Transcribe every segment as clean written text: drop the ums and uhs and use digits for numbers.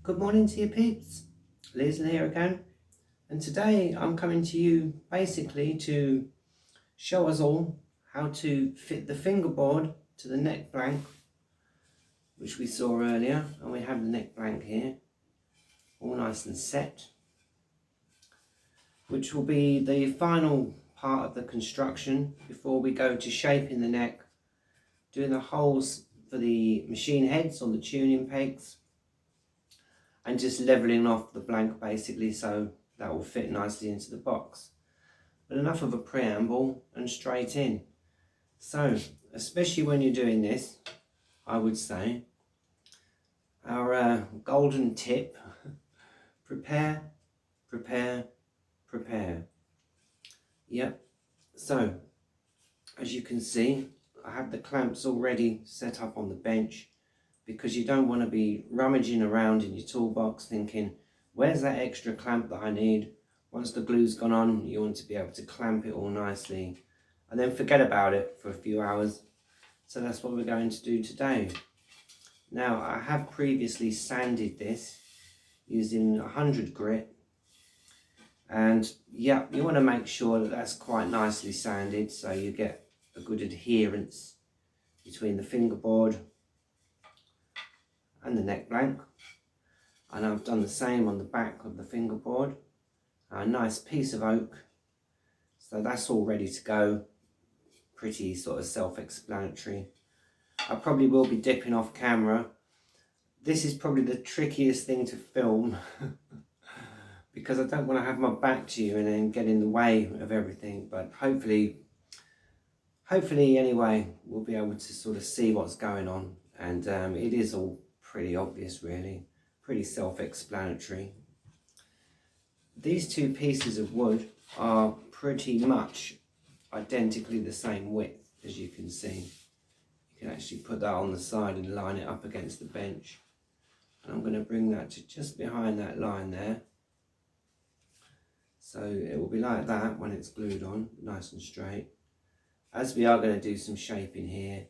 Good morning to you peeps, Liz here again, and today I'm coming to you basically to show us all how to fit the fingerboard to the neck blank, which we saw earlier, and we have the neck blank here, all nice and set, which will be the final part of the construction before we go to shaping the neck, doing the holes for the machine heads on the tuning pegs, and just leveling off the blank basically so that will fit nicely into the box. But enough of a preamble and straight in. So, especially when you're doing this, I would say, our golden tip, prepare, prepare, prepare. Yep, so as you can see, I have the clamps already set up on the bench, because you don't want to be rummaging around in your toolbox thinking, where's that extra clamp that I need? Once the glue's gone on, you want to be able to clamp it all nicely and then forget about it for a few hours. So that's what we're going to do today. Now, I have previously sanded this using 100 grit, and yeah, you want to make sure that that's quite nicely sanded so you get a good adherence between the fingerboard and the neck blank. And I've done the same on the back of the fingerboard. A nice piece of oak, so that's all ready to go. Pretty sort of self-explanatory. I probably will be dipping off camera. This is probably the trickiest thing to film because I don't want to have my back to you and then get in the way of everything, but hopefully anyway we'll be able to sort of see what's going on, and it is all pretty obvious really, pretty self-explanatory. These two pieces of wood are pretty much identically the same width, as you can see. You can actually put that on the side and line it up against the bench. And I'm going to bring that to just behind that line there. So it will be like that when it's glued on, nice and straight. As we are going to do some shaping here,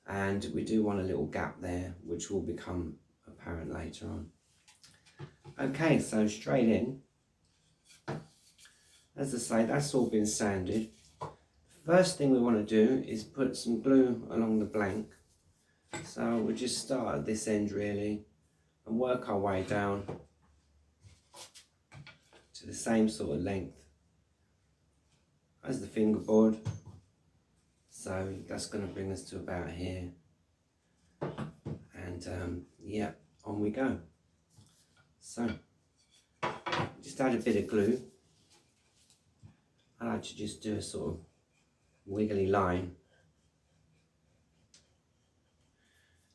and we do want a little gap there, which will become apparent later on. Okay, so straight in. As I say, that's all been sanded. First thing we want to do is put some glue along the blank. So we'll just start at this end really and work our way down to the same sort of length as the fingerboard. So that's going to bring us to about here. And yeah, on we go. So just add a bit of glue. I like to just do a sort of wiggly line.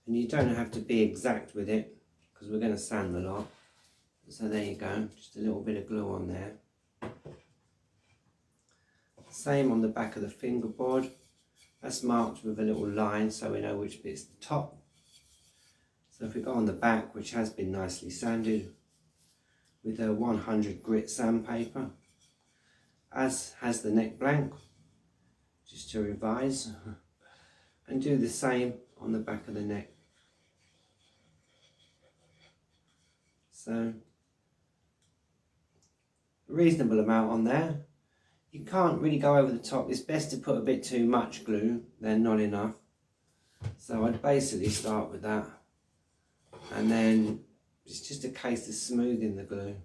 And you don't have to be exact with it because we're going to sand the lot. So there you go, just a little bit of glue on there. Same on the back of the fingerboard. That's marked with a little line so we know which bit's the top. So if we go on the back, which has been nicely sanded with a 100 grit sandpaper, as has the neck blank, just to revise, and do the same on the back of the neck. So a reasonable amount on there. You can't really go over the top. It's best to put a bit too much glue than not enough. So I'd basically start with that, and then it's just a case of smoothing the glue.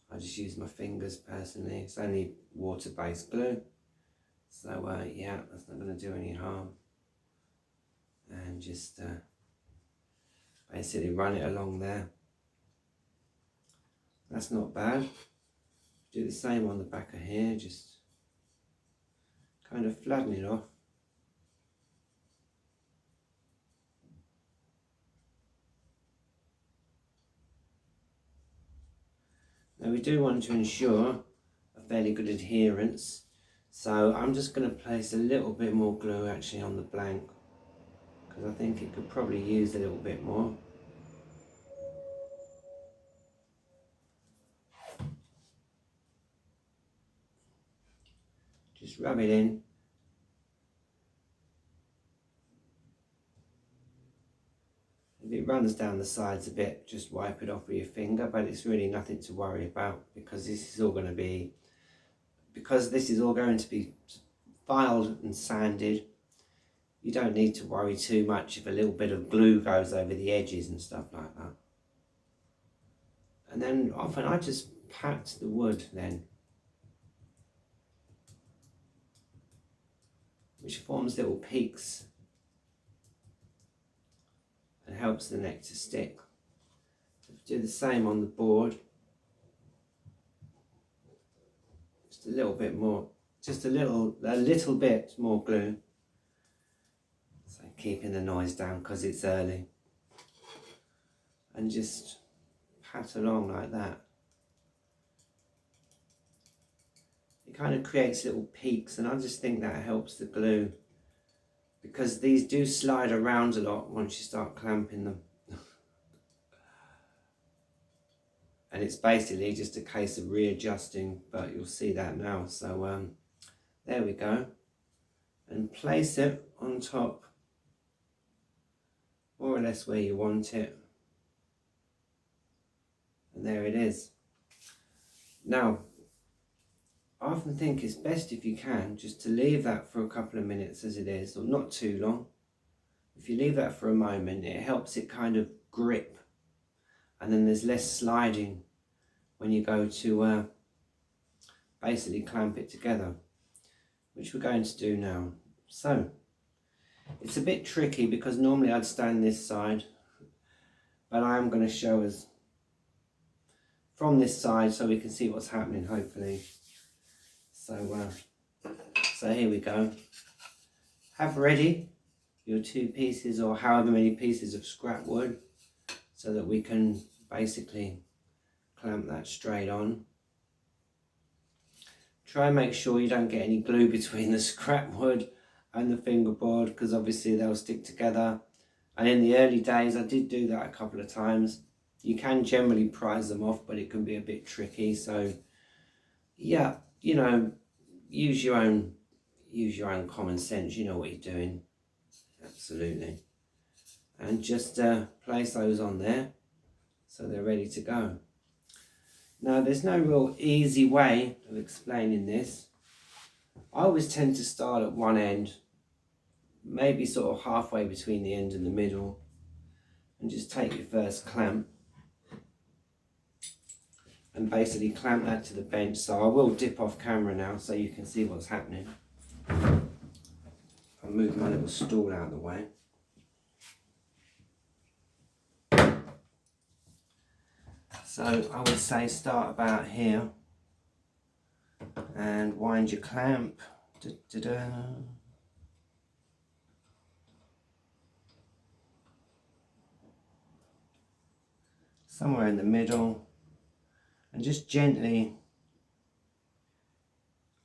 I just use my fingers personally. It's only water-based glue, so yeah, that's not going to do any harm. And just basically run it along there. That's not bad. Do the same on the back of here, just kind of flatten it off. Now we do want to ensure a fairly good adherence, so I'm just going to place a little bit more glue actually on the blank, because I think it could probably use a little bit more. Just rub it in. If it runs down the sides a bit, just wipe it off with your finger, but it's really nothing to worry about because this is all going to be filed and sanded. You don't need to worry too much if a little bit of glue goes over the edges and stuff like that. And then often I just pat the wood then, which forms little peaks and helps the neck to stick. Do the same on the board. Just a little bit more, just a little bit more glue. So keeping the noise down because it's early. And just pat along like that. It kind of creates little peaks, and I just think that helps the glue because these do slide around a lot once you start clamping them. And it's basically just a case of readjusting, but you'll see that now. So there we go. And place it on top, more or less where you want it. And there it is. Now, I often think it's best if you can just to leave that for a couple of minutes as it is, or not too long. If you leave that for a moment, it helps it kind of grip, and then there's less sliding when you go to basically clamp it together, which we're going to do now. So it's a bit tricky because normally I'd stand this side, but I am going to show us from this side so we can see what's happening, hopefully. So here we go. Have ready your 2 pieces or however many pieces of scrap wood so that we can basically clamp that straight on. Try and make sure you don't get any glue between the scrap wood and the fingerboard because obviously they'll stick together. And in the early days I did do that a couple of times. You can generally prise them off, but it can be a bit tricky. So yeah, you know, use your own common sense. You know what you're doing. Absolutely. And just place those on there so they're ready to go. Now there's no real easy way of explaining this. I always tend to start at one end, maybe sort of halfway between the end and the middle, and just take your first clamp and basically clamp that to the bench. So I will dip off camera now so you can see what's happening. I'll move my little stool out of the way. So I would say start about here and wind your clamp. Somewhere in the middle, and just gently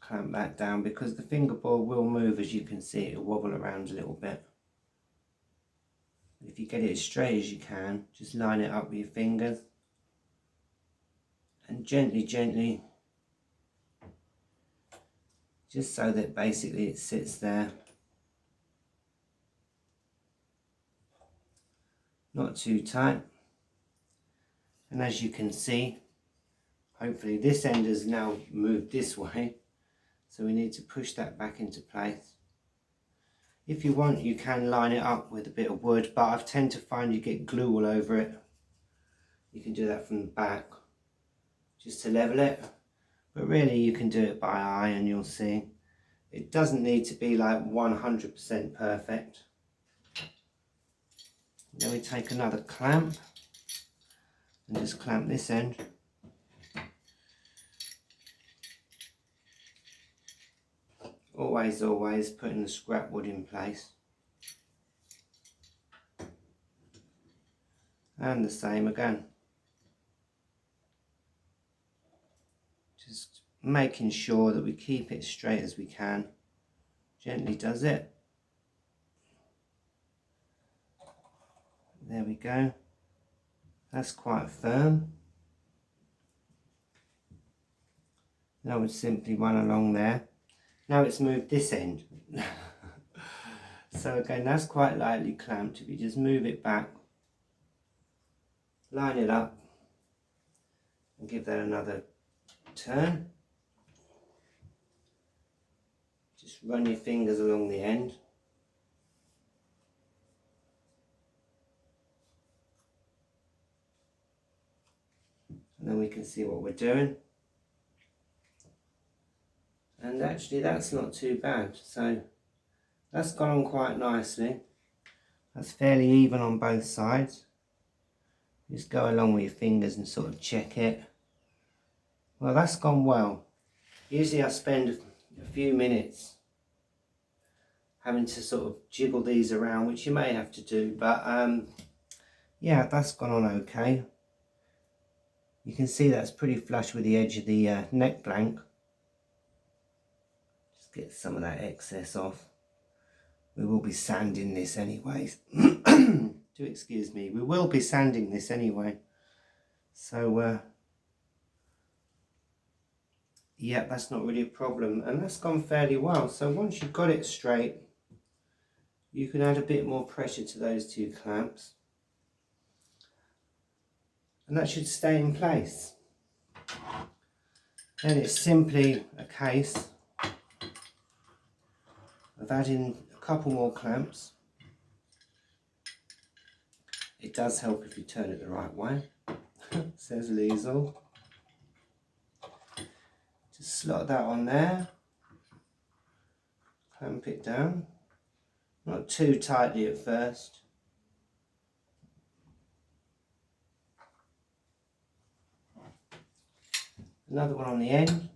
clamp that down because the fingerboard will move, as you can see. It'll wobble around a little bit. If you get it as straight as you can, just line it up with your fingers and gently, just so that basically it sits there. Not too tight. And as you can see, hopefully this end has now moved this way, so we need to push that back into place. If you want, you can line it up with a bit of wood, but I tend to find you get glue all over it. You can do that from the back, just to level it, but really you can do it by eye and you'll see. It doesn't need to be like 100% perfect. Then we take another clamp and just clamp this end. Always putting the scrap wood in place. And the same again. Just making sure that we keep it straight as we can. Gently does it. There we go. That's quite firm. Now we simply run along there. Now it's moved this end. So again, that's quite lightly clamped. If you just move it back line it up and give that another turn. Just run your fingers along the end. And then we can see what we're doing. And actually that's not too bad. So that's gone on quite nicely. That's fairly even on both sides. Just go along with your fingers and sort of check it. Well, that's gone well. Usually I spend a few minutes having to sort of jiggle these around, which you may have to do, but yeah, that's gone on okay. You can see that's pretty flush with the edge of the neck blank. Just get some of that excess off. We will be sanding this anyways. Do excuse me, we will be sanding this anyway. So yeah, that's not really a problem, and that's gone fairly well. So once you've got it straight, you can add a bit more pressure to those two clamps, and that should stay in place. Then it's simply a case of adding a couple more clamps. It does help if you turn it the right way, says Liesl. Just slot that on there, clamp it down, not too tightly at first. Another one on the end.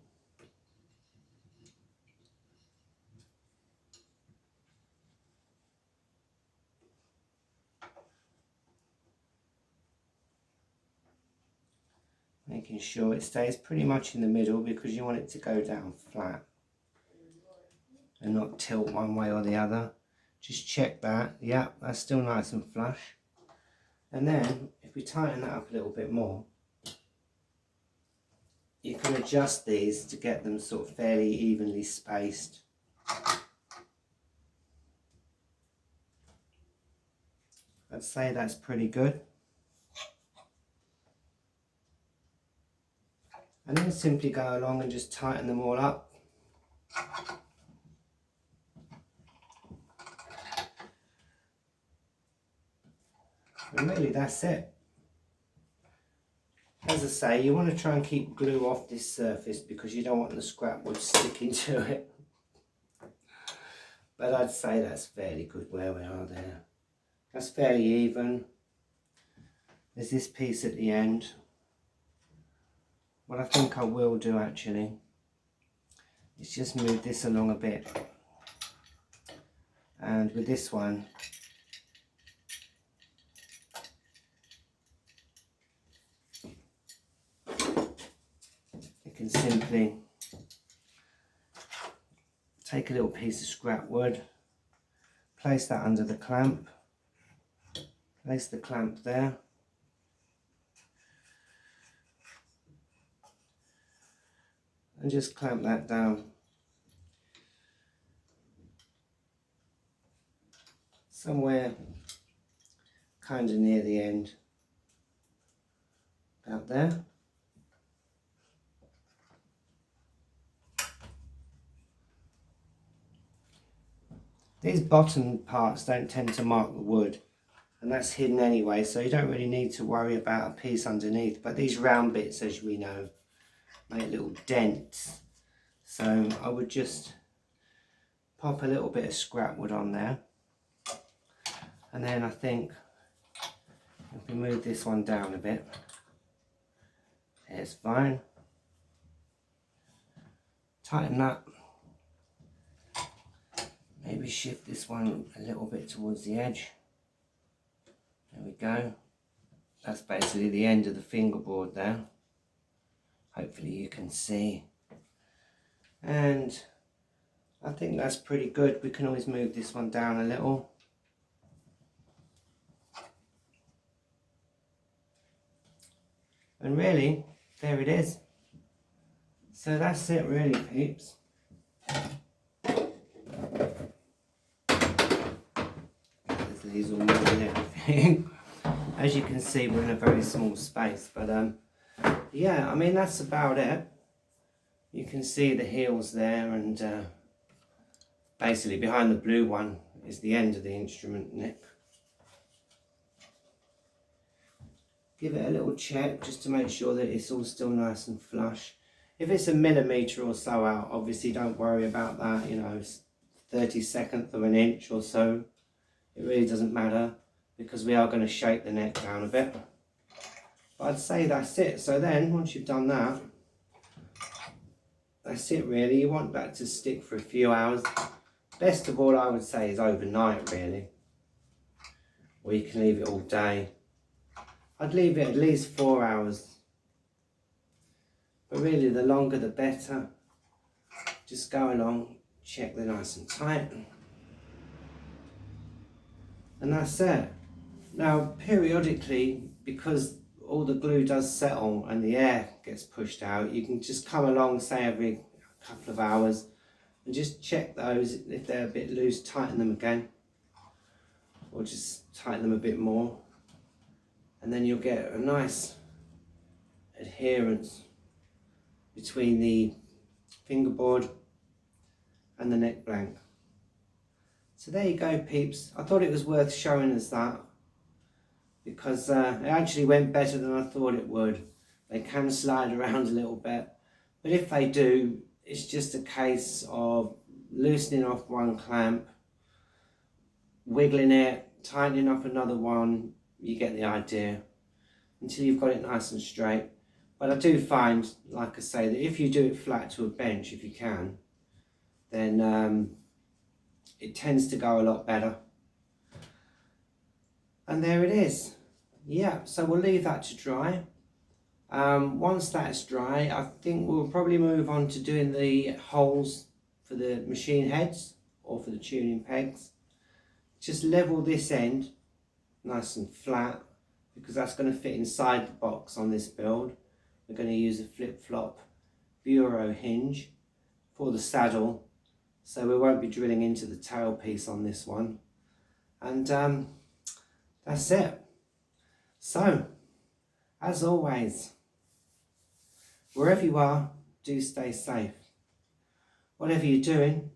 Making sure it stays pretty much in the middle because you want it to go down flat and not tilt one way or the other. Just check that. Yeah, that's still nice and flush. And then if we tighten that up a little bit more, you can adjust these to get them sort of fairly evenly spaced. I'd say that's pretty good. And then simply go along and just tighten them all up. And really that's it. As I say, you want to try and keep glue off this surface because you don't want the scrap wood sticking to it. But I'd say that's fairly good where we are there. That's fairly even. There's this piece at the end. What I think I will do actually is just move this along a bit. And with this one, you can simply take a little piece of scrap wood, place that under the clamp, place the clamp there, and just clamp that down. Somewhere kind of near the end, about there. These bottom parts don't tend to mark the wood, and that's hidden anyway, so you don't really need to worry about a piece underneath. But these round bits, as we know, make little dents, so I would just pop a little bit of scrap wood on there, and then I think if we move this one down a bit, it's fine. Tighten that, maybe shift this one a little bit towards the edge. There we go. That's basically the end of the fingerboard there. Hopefully you can see. And I think that's pretty good. We can always move this one down a little. And really, there it is. So that's it really, peeps. There's these all moving everything. As you can see, we're in a very small space, but yeah, I mean, that's about it. You can see the heels there, and basically behind the blue one is the end of the instrument neck. Give it a little check just to make sure that it's all still nice and flush. If it's a millimetre or so out, obviously don't worry about that, you know, it's 32nd of an inch or so. It really doesn't matter, because we are going to shape the neck down a bit. But I'd say that's it. So then, once you've done that, that's it really. You want that to stick for a few hours. Best of all, I would say, is overnight really. Or you can leave it all day. I'd leave it at least 4 hours. But really, the longer the better. Just go along, check they're nice and tight. And that's it. Now, periodically, because all the glue does settle and the air gets pushed out, you can just come along, say every couple of hours, and just check those. If they're a bit loose, tighten them again, or just tighten them a bit more, and then you'll get a nice adherence between the fingerboard and the neck blank. So there you go, peeps. I thought it was worth showing us that, because it actually went better than I thought it would. They can slide around a little bit, but if they do, it's just a case of loosening off one clamp, wiggling it, tightening up another one. You get the idea, until you've got it nice and straight. But I do find, like I say, that if you do it flat to a bench, if you can, then it tends to go a lot better. And there it is. Yeah, so we'll leave that to dry. Once that's dry, I think we'll probably move on to doing the holes for the machine heads or for the tuning pegs. Just level this end nice and flat, because that's going to fit inside the box on this build. We're going to use a flip-flop bureau hinge for the saddle, so we won't be drilling into the tailpiece on this one. And that's it. So, as always, wherever you are, do stay safe. Whatever you're doing,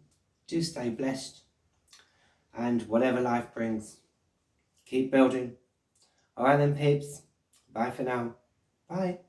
do stay blessed. And whatever life brings, keep building. Alright then, peeps. Bye for now. Bye.